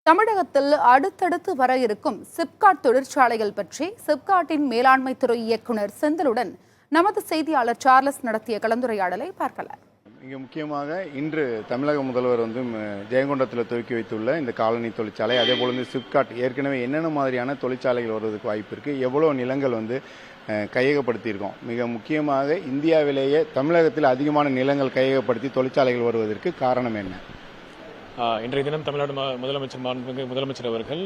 தமிழகத்தில் அடுத்தடுத்து வர இருக்கும் சிப்காட் தொழிற்சாலைகள் பற்றி சிப்காட்டின் மேலாண்மை துறை இயக்குநர் செந்திலுடன் நமது செய்தியாளர் சார்லஸ் நடத்திய கலந்துரையாடலை பார்க்கலாம். மிக முக்கியமாக இன்று தமிழக முதல்வர் ஜெயங்கொண்டத்தில் துவக்கி வைத்துள்ள இந்த காலனி தொழிற்சாலை, அதே போல சிப்காட் ஏற்கனவே என்னென்ன மாதிரியான தொழிற்சாலைகள் வருவதற்கு வாய்ப்பு இருக்குது, எவ்வளோ நிலங்கள் கையகப்படுத்தியிருக்கோம். மிக முக்கியமாக இந்தியாவிலேயே தமிழகத்தில் அதிகமான நிலங்கள் கையகப்படுத்தி தொழிற்சாலைகள் வருவதற்கு காரணம் என்ன? இன்றைய தினம் தமிழ்நாடு முதலமைச்சர் அவர்கள்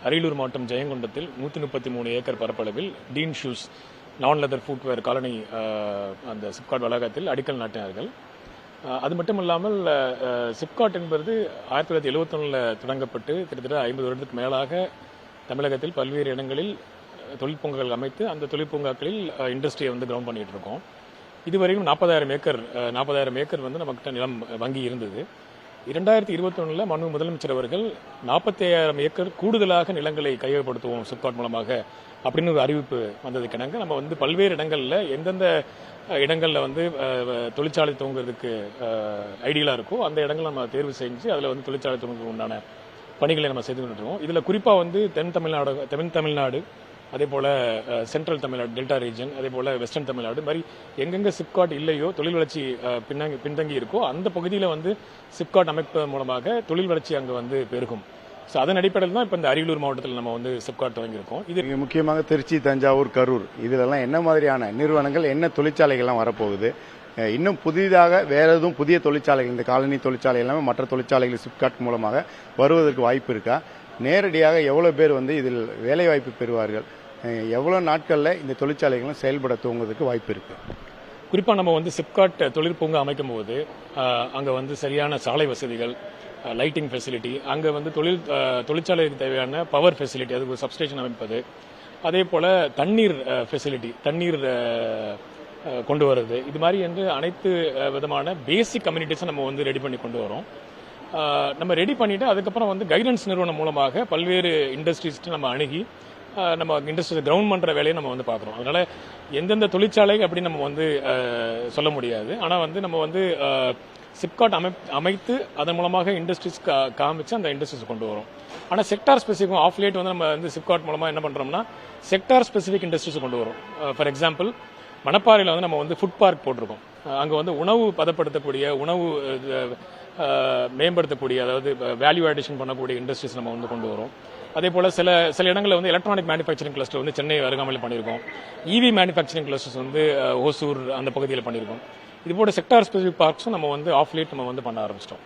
அரியலூர் மாவட்டம் ஜெயங்கொண்டத்தில் 133 ஏக்கர் பரப்பளவில் டீன் ஷூஸ் நான் லெதர் ஃபுட்வேர் காலனி அந்த சிப்காட் வளாகத்தில் அடிக்கல் நாட்டினார்கள். அது மட்டும் இல்லாமல் சிப்காட் என்பது 1971 தொடங்கப்பட்டு கிட்டத்தட்ட 50 வருடத்துக்கு மேலாக தமிழகத்தில் பல்வேறு இடங்களில் தொழிற்பூங்காக்கள் அமைத்து அந்த தொழிற்பூங்காக்களில் இண்டஸ்ட்ரியை கிரவுண்ட் பண்ணிட்டு இருக்கோம். இதுவரையும் 40,000 ஏக்கர் நம்மகிட்ட நிலம் வங்கி இருந்தது. 2021 மனு முதலமைச்சர் அவர்கள் 45,000 ஏக்கர் கூடுதலாக நிலங்களை கையகப்படுத்துவோம் சிப்காட் மூலமாக அப்படின்னு ஒரு அறிவிப்பு வந்ததுக்கிணங்க நம்ம பல்வேறு இடங்கள்ல எந்தெந்த இடங்கள்ல தொழிற்சாலை துவங்குறதுக்கு ஐடியலா இருக்கோ அந்த இடங்களை நம்ம தேர்வு செஞ்சு அதுல தொழிற்சாலை துவங்க உண்டான பணிகளை நம்ம செய்து கொண்டிருக்கோம். இதுல குறிப்பா தென் தமிழ்நாடு அதே போல சென்ட்ரல் தமிழ்நாடு டெல்டா ரீஜன், அதே போல வெஸ்டர்ன் தமிழ்நாடு மாதிரி எங்கெங்க சிப்காட் இல்லையோ தொழில் வளர்ச்சி பின்தங்கி இருக்கோ அந்த பகுதியில் சிப்காட் அமைப்பு மூலமாக தொழில் வளர்ச்சி அங்கே பெருகும். ஸோ அதன் அடிப்படையில் தான் இப்போ இந்த அரியலூர் மாவட்டத்தில் நம்ம சிப்காட் தொடங்கியிருக்கோம். இது முக்கியமாக திருச்சி, தஞ்சாவூர், கரூர் இதிலெல்லாம் என்ன மாதிரியான நிறுவனங்கள், என்ன தொழிற்சாலைகள்லாம் வரப்போகுது? இன்னும் புதிதாக வேற எதுவும் புதிய தொழிற்சாலைகள், இந்த காலனி தொழிற்சாலை எல்லாமே மற்ற தொழிற்சாலைகள் சிப்காட் மூலமாக வருவதற்கு வாய்ப்பு இருக்கா? நேரடியாக எவ்வளோ பேர் இதில் வேலைவாய்ப்பு பெறுவார்கள்? எவ்வளோ நாட்களில் இந்த தொழிற்சாலைகளும் செயல்பட துவங்குவதற்கு வாய்ப்பு இருக்கு? குறிப்பாக நம்ம சிப்காட் தொழிற்பூங்கா அமைக்கும் போது அங்கே சரியான சாலை வசதிகள், லைட்டிங் ஃபெசிலிட்டி, அங்கே தொழிற்சாலைக்கு தேவையான பவர் ஃபெசிலிட்டி, அதுக்கு சப்ஸ்டேஷன் அமைப்பது, அதே போல் தண்ணீர் ஃபெசிலிட்டி, தண்ணீர் கொண்டு வருது, இது மாதிரி அனைத்து விதமான பேசிக் கம்யூனிட்டிஸை நம்ம ரெடி பண்ணி கொண்டு வரோம். நம்ம ரெடி பண்ணிட்டு அதுக்கப்புறம் கைடன்ஸ் நிறுவனம் மூலமாக பல்வேறு இண்டஸ்ட்ரீஸ்ட்டு நம்ம அணுகி நம்ம இண்டஸ்ட்ரி கிரவுண்ட் பண்ற வேலையை நம்ம பார்க்குறோம். அதனால எந்தெந்த தொழிற்சாலை அப்படின்னு நம்ம சொல்ல முடியாது. ஆனால் நம்ம சிப்காட் அமைத்து அதன் மூலமாக இண்டஸ்ட்ரீஸ் காமிச்சு அந்த இண்டஸ்ட்ரீஸ் கொண்டு வரும். ஆனால் செக்டார் ஸ்பெசிஃபிக் ஆஃப் லேட் நம்ம சிப்காட் மூலமாக என்ன பண்றோம்னா செக்டார் ஸ்பெசிஃபிக் இண்டஸ்ட்ரீஸ் கொண்டு வரும். ஃபார் எக்ஸாம்பிள் மணப்பாறையில் நம்ம ஃபுட் பார்க் போட்டிருக்கோம். அங்கே உணவு பதப்படுத்தக்கூடிய, உணவு மேம்படுத்தக்கூடிய, அதாவது வேல்யூ அடிஷன் பண்ணக்கூடிய இண்டஸ்ட்ரீஸ் நம்ம கொண்டு வரோம். அதே போல சில இடங்களில் எலக்ட்ரானிக் மேனுஃபேக்சரிங் கிளஸ்டர் சென்னை அருகாமையில் பண்ணியிருக்கோம். இவி மேனுஃபேக்சரிங் கிளஸ்டர்ஸ் ஓசூர் அந்த பகுதியில் பண்ணியிருக்கோம். இது போல செக்டார் ஸ்பெசிபிக் பார்க்ஸும் நம்ம ஆஃப் லேட் நம்ம பண்ண ஆரம்பிச்சிட்டோம்.